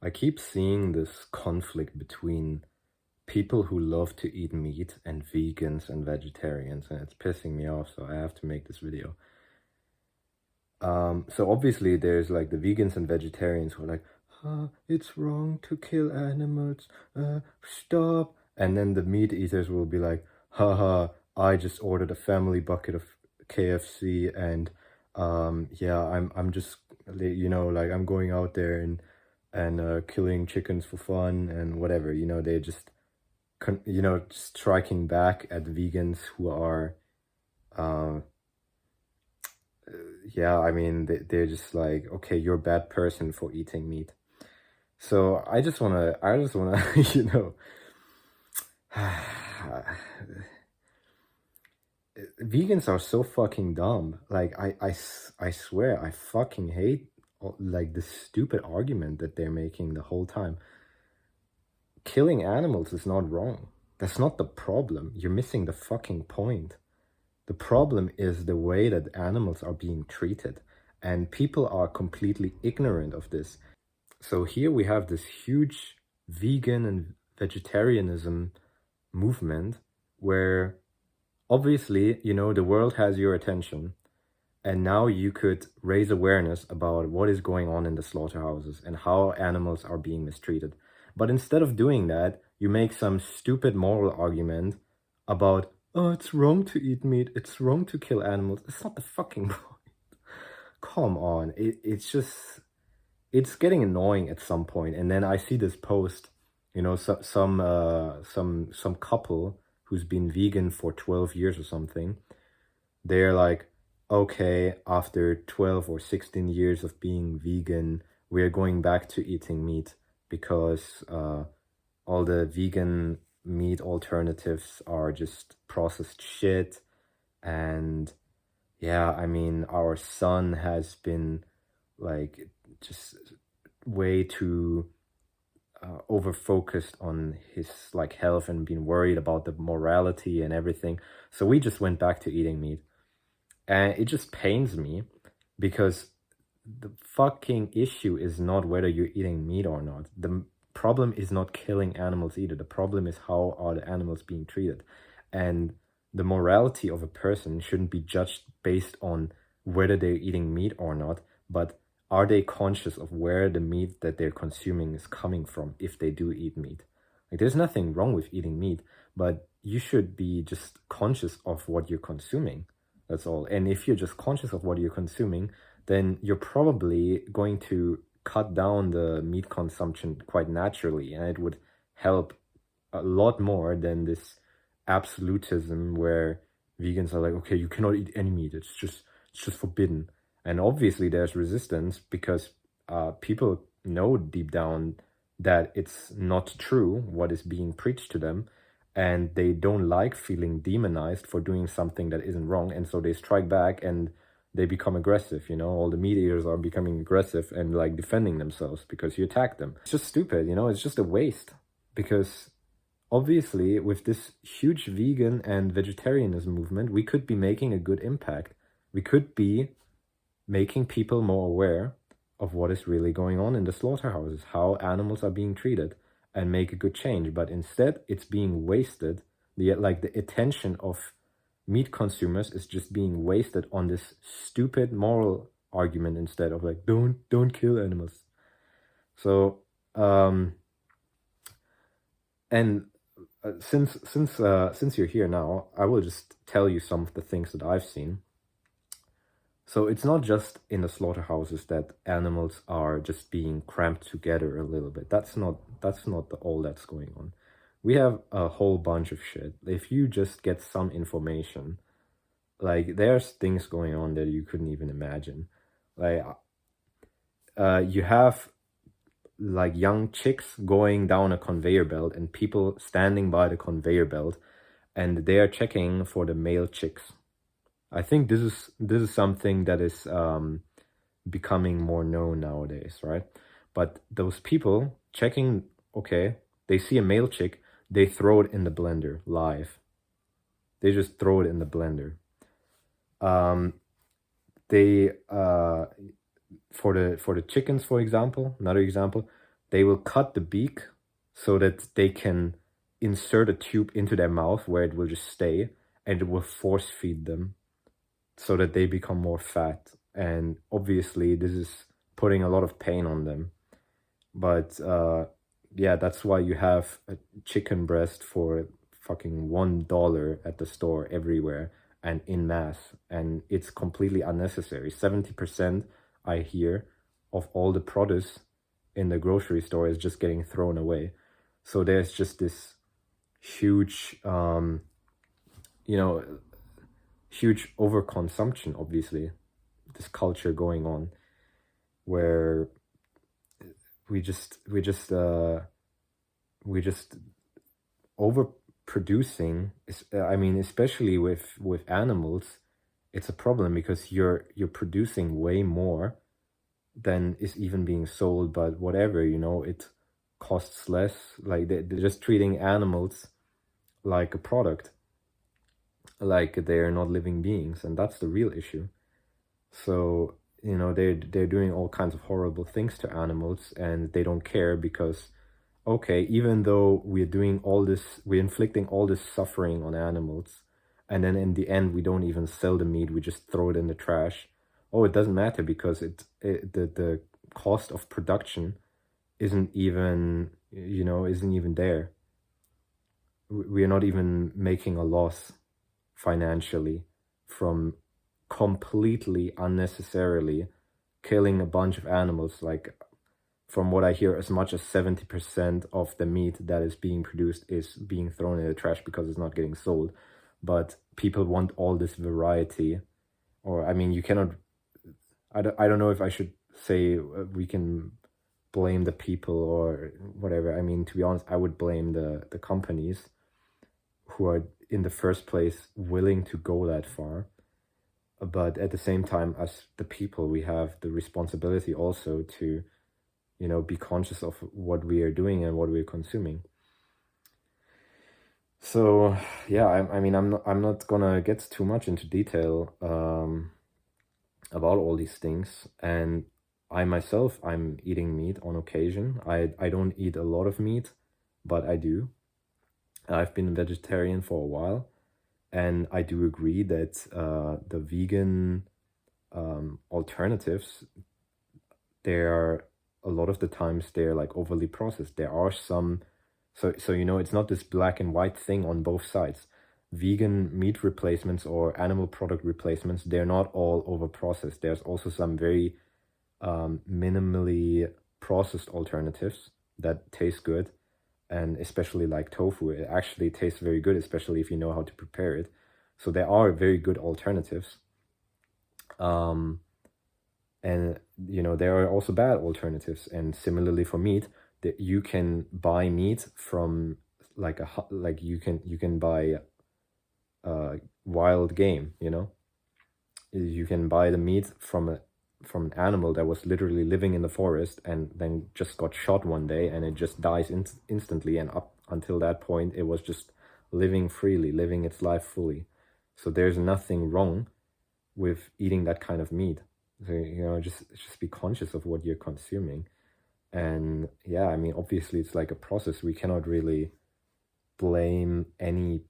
I keep seeing this conflict between people who love to eat meat and vegans and vegetarians, and it's pissing me off, so I have to make this video. So obviously there's like the vegans and vegetarians who are like, it's wrong to kill animals, stop. And then the meat eaters will be like, haha, I just ordered a family bucket of KFC and yeah, I'm just, you know, like I'm going out there and killing chickens for fun and whatever, you know, they just, you know, striking back at vegans who are, yeah, I mean, they're just like, okay, you're a bad person for eating meat. So I just wanna, you know, vegans are so fucking dumb. Like, I swear, I fucking hate, like, the stupid argument that they're making the whole time. Killing animals is not wrong. That's not the problem. You're missing the fucking point. The problem is the way that animals are being treated, and people are completely ignorant of this. So here we have this huge vegan and vegetarianism movement where obviously, you know, the world has your attention, and now you could raise awareness about what is going on in the slaughterhouses and how animals are being mistreated. But instead of doing that, you make some stupid moral argument about, oh, it's wrong to eat meat, it's wrong to kill animals. It's not the fucking point. Come on, it's just, it's getting annoying at some point. And then I see this post, you know, some couple who's been vegan for 12 years or something. They're like, okay, after 12 or 16 years of being vegan, we're going back to eating meat because all the vegan meat alternatives are just processed shit. And yeah, I mean, our son has been like just way too over focused on his like health and been worried about the morality and everything. So we just went back to eating meat. And it just pains me because the fucking issue is not whether you're eating meat or not. The problem is not killing animals either. The problem is how are the animals being treated. And the morality of a person shouldn't be judged based on whether they're eating meat or not, but are they conscious of where the meat that they're consuming is coming from if they do eat meat? Like, there's nothing wrong with eating meat, but you should be just conscious of what you're consuming. That's all. And if you're just conscious of what you're consuming, then you're probably going to cut down the meat consumption quite naturally, and it would help a lot more than this absolutism where vegans are like, okay, you cannot eat any meat, it's just forbidden. And obviously there's resistance because people know deep down that it's not true what is being preached to them, and they don't like feeling demonized for doing something that isn't wrong, and so they strike back and they become aggressive, you know? All the meat eaters are becoming aggressive and like defending themselves because you attack them. It's just stupid, you know? It's just a waste, because obviously with this huge vegan and vegetarianism movement, we could be making a good impact. We could be making people more aware of what is really going on in the slaughterhouses, how animals are being treated, and make a good change. But instead, it's being wasted. The attention of meat consumers is just being wasted on this stupid moral argument instead of like, don't kill animals. So since you're here now, I will just tell you some of the things that I've seen. So it's not just in the slaughterhouses that animals are just being cramped together a little bit. That's not all that's going on. We have a whole bunch of shit. If you just get some information, like there's things going on that you couldn't even imagine. Like you have like young chicks going down a conveyor belt and people standing by the conveyor belt, and they are checking for the male chicks. I think this is something that is becoming more known nowadays, right? But those people checking, okay, they see a male chick, they throw it in the blender live. They just throw it in the blender. They for the chickens, for example, another example, they will cut the beak so that they can insert a tube into their mouth where it will just stay, and it will force feed them so that they become more fat. And obviously this is putting a lot of pain on them. But yeah, that's why you have a chicken breast for fucking $1 at the store everywhere and in mass, and it's completely unnecessary. 70%, I hear, of all the produce in the grocery store is just getting thrown away. So there's just this huge huge overconsumption, obviously, this culture going on where we just overproducing. I mean, especially with animals, it's a problem because you're producing way more than is even being sold. But whatever, it costs less. Like they're just treating animals like a product, like they're not living beings, and that's the real issue. So they're doing all kinds of horrible things to animals, and they don't care because, okay, even though we're doing all this, we're inflicting all this suffering on animals, and then in the end we don't even sell the meat, we just throw it in the trash. Oh, it doesn't matter because the cost of production isn't even there. We're not even making a loss financially from completely unnecessarily killing a bunch of animals. Like, from what I hear, as much as 70% of the meat that is being produced is being thrown in the trash because it's not getting sold. But people want all this variety. Or, I mean, you cannot... I don't know if I should say we can blame the people or whatever. I mean, to be honest, I would blame the companies who are in the first place willing to go that far. But at the same time, as the people, we have the responsibility also to, be conscious of what we are doing and what we're consuming. So yeah, I mean, I'm not gonna get too much into detail about all these things. And I myself, I'm eating meat on occasion. I don't eat a lot of meat, but I do. I've been vegetarian for a while, and I do agree that the vegan alternatives, they're a lot of the times they're like overly processed. There are some, so it's not this black and white thing on both sides. Vegan meat replacements or animal product replacements, they're not all over processed. There's also some very minimally processed alternatives that taste good. And especially like tofu, it actually tastes very good, especially if you know how to prepare it. So there are very good alternatives. And there are also bad alternatives. And similarly for meat, that you can buy meat from like you can buy wild game. You can buy the meat from an animal that was literally living in the forest and then just got shot one day, and it just dies instantly, and up until that point it was just living freely, living its life fully. So there's nothing wrong with eating that kind of meat. So just be conscious of what you're consuming. And yeah, I mean, obviously it's like a process. We cannot really blame any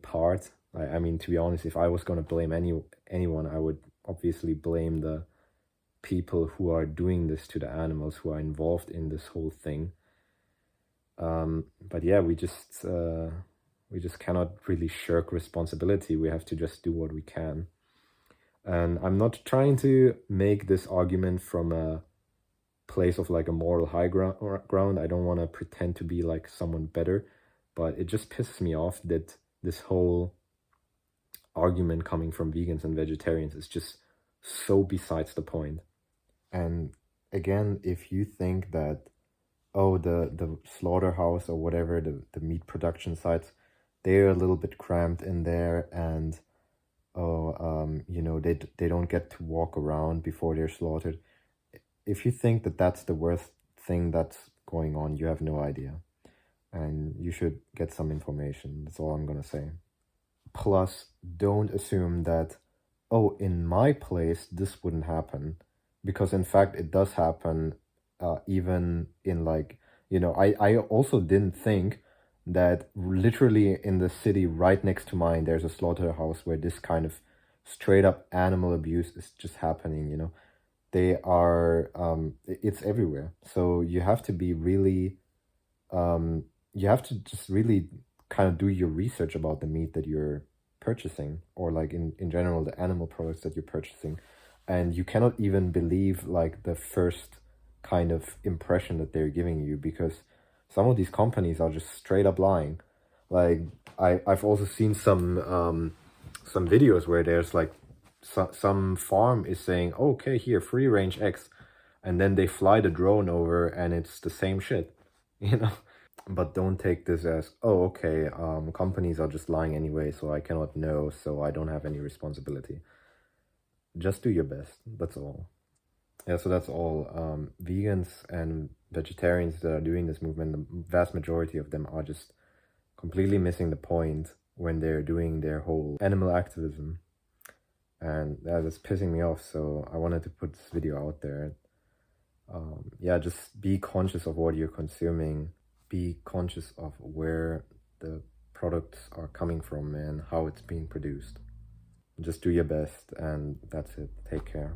part. I mean, to be honest, if I was going to blame anyone, I would obviously blame the people who are doing this to the animals, who are involved in this whole thing. But yeah, we just cannot really shirk responsibility. We have to just do what we can. And I'm not trying to make this argument from a place of like a moral high ground. I don't want to pretend to be like someone better, but it just pisses me off that this whole argument coming from vegans and vegetarians is just so besides the point. And again, if you think that, oh, the slaughterhouse or whatever, the meat production sites, they're a little bit cramped in there, and they don't get to walk around before they're slaughtered. If you think that that's the worst thing that's going on, you have no idea, and you should get some information. That's all I'm gonna say. Plus, don't assume that, oh, in my place this wouldn't happen, because in fact it does happen even in like, you know, I also didn't think that literally in the city right next to mine, there's a slaughterhouse where this kind of straight up animal abuse is just happening, you know. They are, it's everywhere. So you have to be really, you have to just really kind of do your research about the meat that you're purchasing, or like in general, the animal products that you're purchasing. And you cannot even believe like the first kind of impression that they're giving you, because some of these companies are just straight up lying. Like I've also seen some videos where there's like some farm is saying, okay, here, free range X, and then they fly the drone over and it's the same shit, you know. But don't take this as, oh, okay, companies are just lying anyway, so I cannot know, so I don't have any responsibility. Just do your best, that's all. Yeah, so that's all. Vegans and vegetarians that are doing this movement, the vast majority of them are just completely missing the point when they're doing their whole animal activism. And that's pissing me off, so I wanted to put this video out there. Yeah, just be conscious of what you're consuming. Be conscious of where the products are coming from and how it's being produced. Just do your best, and that's it. Take care.